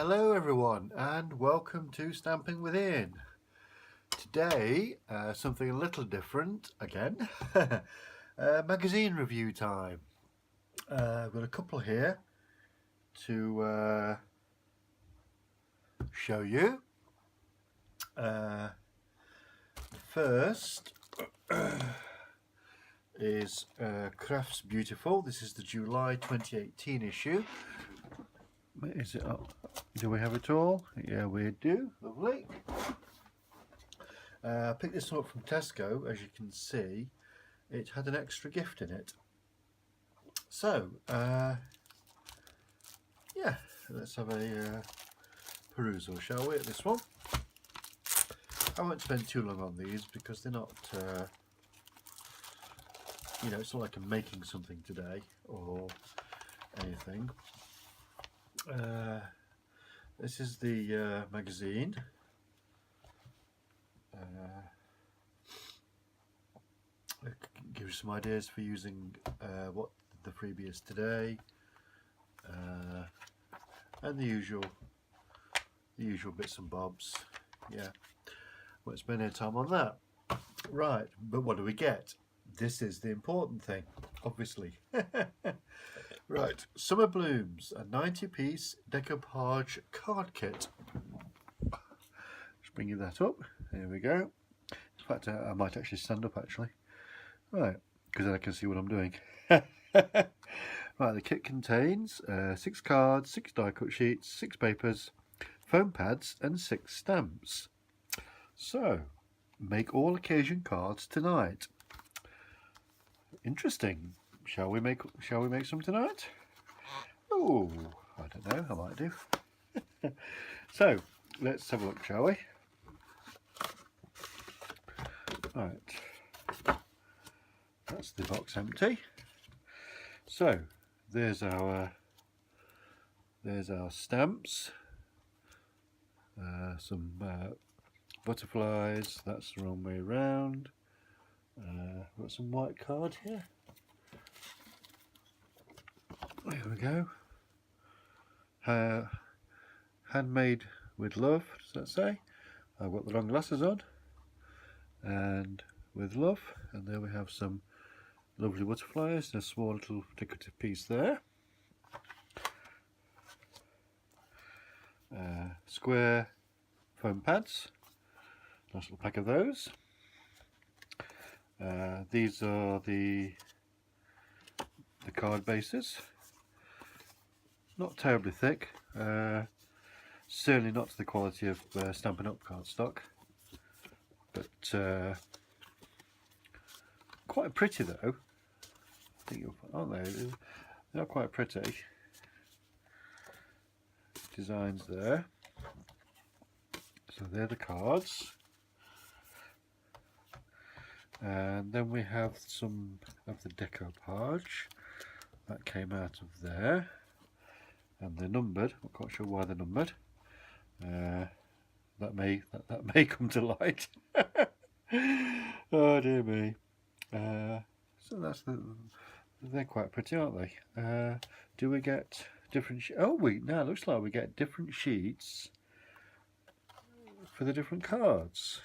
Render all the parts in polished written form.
Hello everyone and welcome to Stamping Within. Today something a little different again. Magazine review time. I've got a couple here to show you. First is Crafts Beautiful. This is the July 2018 issue. Is it up? Do we have it all? Yeah, we do. Lovely. I picked this one up from Tesco. As you can see, it had an extra gift in it. So, yeah, let's have a perusal, shall we, at this one. I won't spend too long on these because they're not, you know, it's not like I'm making something today or anything. This is the magazine. It gives you some ideas for using what the freebie is today, and the usual bits and bobs. Yeah, won't spend any time on that. Right, but what do we get? This is the important thing, obviously. Right, Summer Blooms, a 90-piece decoupage card kit. Just bringing that up. There we go. In fact, I might actually stand up actually. Right, because then I can see what I'm doing. Right, the kit contains 6 cards, 6 die cut sheets, 6 papers, foam pads and 6 stamps. So, make all occasion cards tonight. Interesting. Shall we make some tonight? Oh, I don't know, I might do. So, let's have a look, shall we? Right. That's the box empty. So, there's our stamps. Some butterflies. That's the wrong way round. Got some white card here. There we go. Handmade with love, does that say? I've got the wrong glasses on. And with love. And there we have some lovely butterflies and a small little decorative piece there. Square foam pads. Nice little pack of those. These are the card bases. Not terribly thick, certainly not to the quality of Stampin' Up cardstock, but quite pretty though. I think aren't they? They're quite pretty. Designs there. So they're the cards. And then we have some of the decoupage that came out of there, and they're numbered. I'm not quite sure why they're numbered. That may come to light. Oh dear me. So they're quite pretty, aren't they? Do we get different? Oh, now it looks like we get different sheets for the different cards.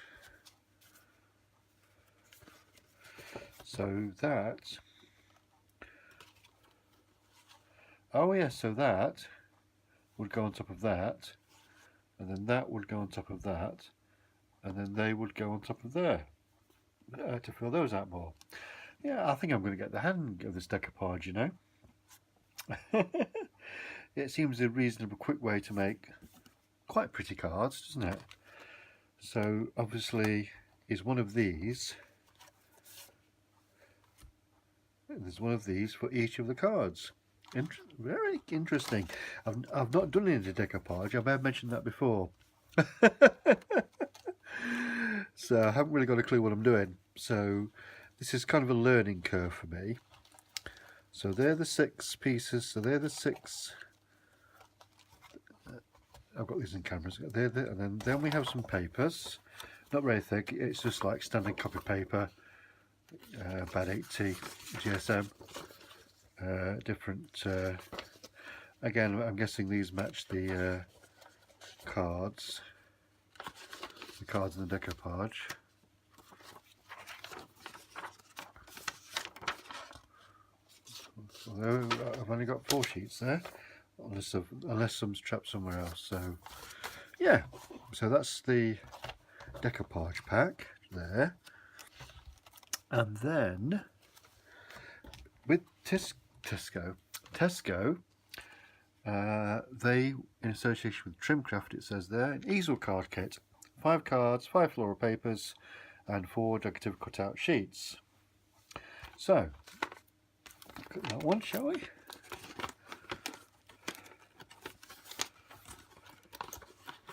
So that, oh yes, so that would go on top of that, and then that would go on top of that, and then they would go on top of there, to fill those out more. Yeah, I think I'm going to get the hang of this decoupage, you know. It seems a reasonable quick way to make quite pretty cards, doesn't it? So obviously is one of these. There's one of these for each of the cards. Very interesting. I've not done any decoupage. I may have mentioned that before. So I haven't really got a clue what I'm doing. So this is kind of a learning curve for me. So they're the 6 pieces. So they're the 6. I've got these in cameras. And then we have some papers. Not very thick. It's just like standard copy paper. About 80 GSM. Different. Again, I'm guessing these match the cards, the cards in the decoupage. Although I've only got 4 sheets there, unless some's trapped somewhere else. So yeah, so that's the decoupage pack there. And then with Tesco, they, in association with Trimcraft, it says there, an easel card kit, 5 cards, 5 floral papers, and 4 decorative cutout sheets. So, look at that one, shall we?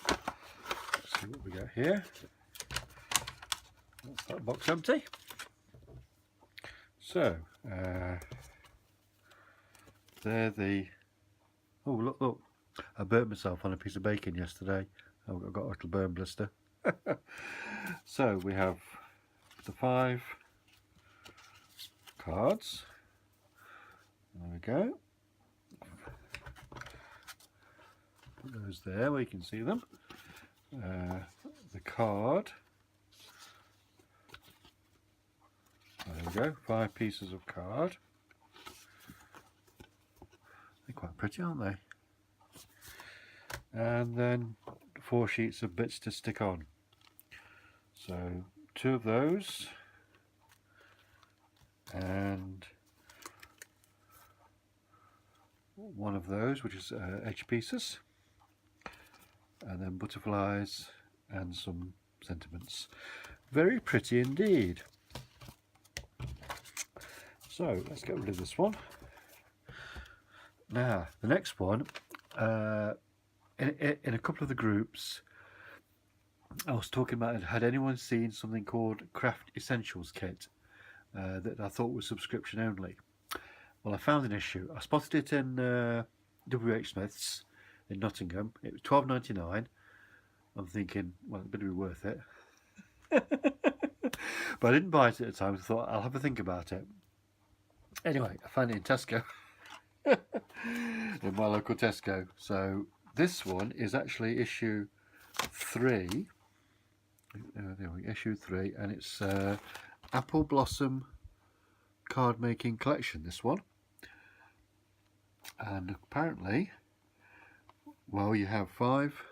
Let's see what we got here. That's that box empty. So, they're the... Oh, look, I burnt myself on a piece of bacon yesterday. I've got a little burn blister. So, we have the 5 cards. There we go. Put those there where you can see them. The card. There we go, 5 pieces of card. They're quite pretty, aren't they? And then 4 sheets of bits to stick on. So 2 of those, and 1 of those, which is edge pieces, and then butterflies and some sentiments. Very pretty indeed. So let's get rid of this one. Now the next one, in a couple of the groups I was talking about, had anyone seen something called Craft Essentials Kit that I thought was subscription only? Well, I found an issue. I spotted it in WH Smith's in Nottingham. It was £12.99. I'm thinking, well, it better be worth it. But I didn't buy it at the time. I thought I'll have a think about it. Anyway, I found it in Tesco, in my local Tesco. So this one is actually issue 3. There we go, issue 3, and it's Apple Blossom card making collection. This one, and apparently, well, you have 5.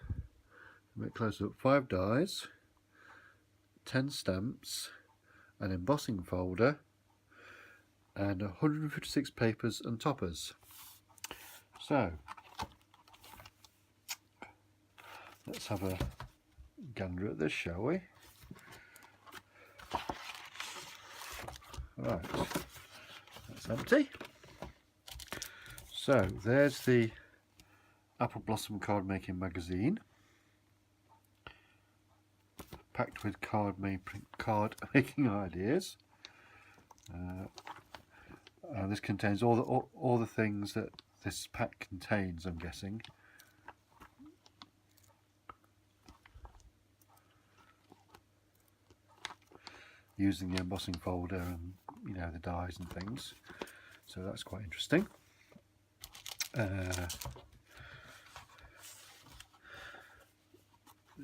A bit closer up, 5 dies, 10 stamps, an embossing folder, and 156 papers and toppers. So let's have a gander at this, shall we? Right, that's empty. So there's the Apple Blossom card making magazine, packed with card making ideas. This contains all the things that this pack contains, I'm guessing. Using the embossing folder and, you know, the dies and things. So that's quite interesting.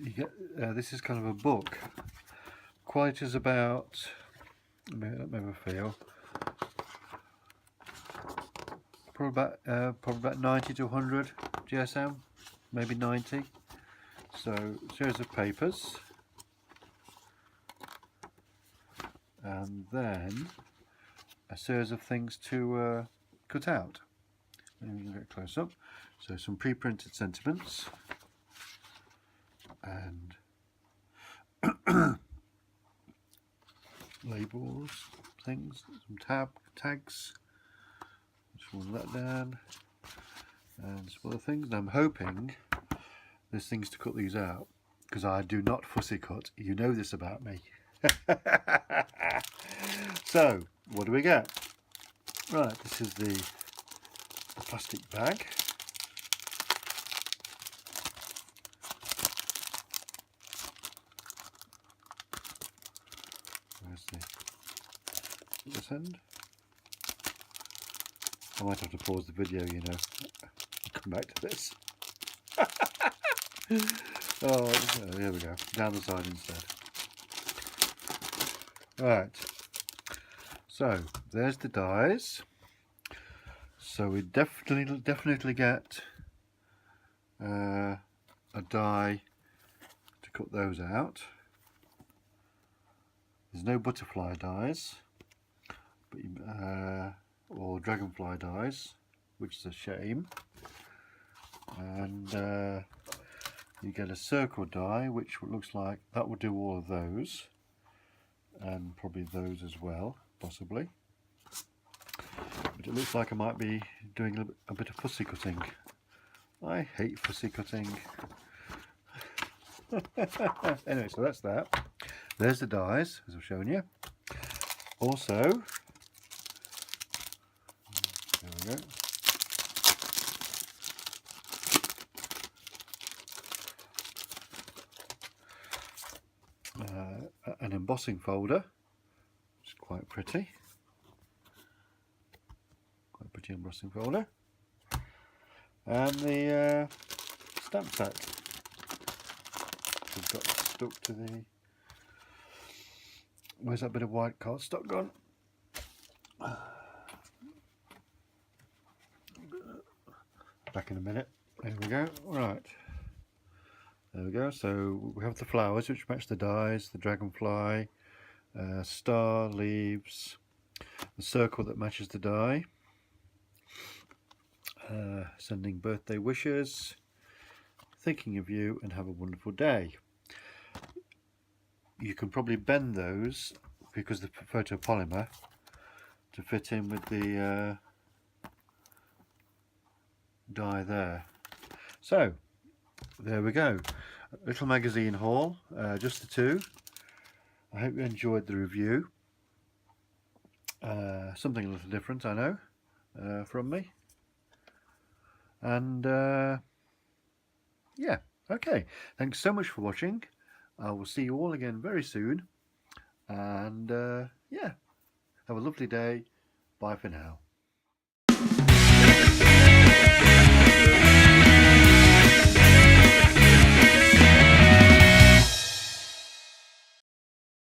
You get this is kind of a book. Quality is about, let me have a feel. Probably about 90 to 100 GSM, maybe 90. So series of papers, and then a series of things to cut out. Let me get close up. So some pre-printed sentiments, and labels, things, some tags. Just one that down, and some other things. And I'm hoping there's things to cut these out, because I do not fussy cut. You know this about me. So what do we get? Right, this is the plastic bag. Where's this end? I might have to pause the video, you know, come back to this. Oh, here we go. Down the side instead. Right. So there's the dies. So we definitely get a die to cut those out. There's no butterfly dies, but or dragonfly dies, which is a shame. And you get a circle die, which looks like that will do all of those, and probably those as well, possibly. But it looks like I might be doing a bit of fussy cutting. I hate fussy cutting. Anyway, so that's that. There's the dies, as I've shown you. Also, there we go. An embossing folder, which is quite pretty. Quite pretty embossing folder. And the stamp pack. We've got stuck to the... Where's that bit of white cardstock gone? Back in a minute. There we go. Right. There we go. So we have the flowers which match the dies, the dragonfly, star, leaves, the circle that matches the die, sending birthday wishes, thinking of you, and have a wonderful day. You can probably bend those because the photopolymer to fit in with the die there. So there we go, a little magazine haul, just the two. I hope you enjoyed the review. Something a little different, I know, from me. And yeah, okay, thanks so much for watching. I will see you all again very soon, and yeah, have a lovely day. Bye for now.